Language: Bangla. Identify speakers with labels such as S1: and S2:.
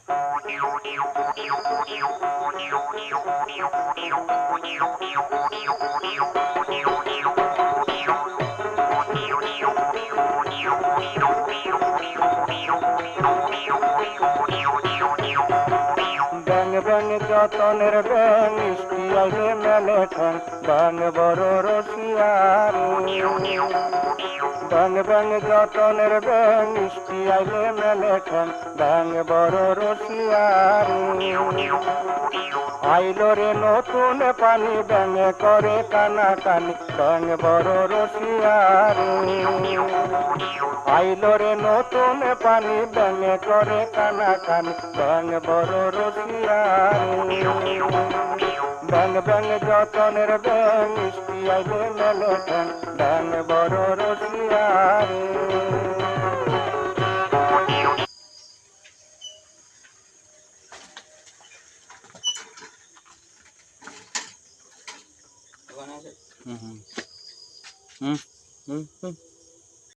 S1: ব্যাং ব্যাং যতনের ব্যাং মিষ্টি আইলে মেলে ঠ্যাং ব্যাং বড় রসিয়ারে ব্যাং ব্যাং যতনের ব্যাং মিষ্টি আইলে মেলে ঠ্যাং ব্যাং বড় রসিয়ারে আইলো রে নতুন পানি ব্যাঙে করে কানাকানি ব্যাং বড় রসিয়ারে আইলো রে নতুন পানি ব্যাঙে করে কানাকানি ব্যাং বড় রসিয়ারে ব্যাং ব্যাং যতনের ব্যাং মিষ্টি আইলে মেলে ঠ্যাং ব্যাং বড় রসিয়ারে। হুম হুম হুম হুম হুম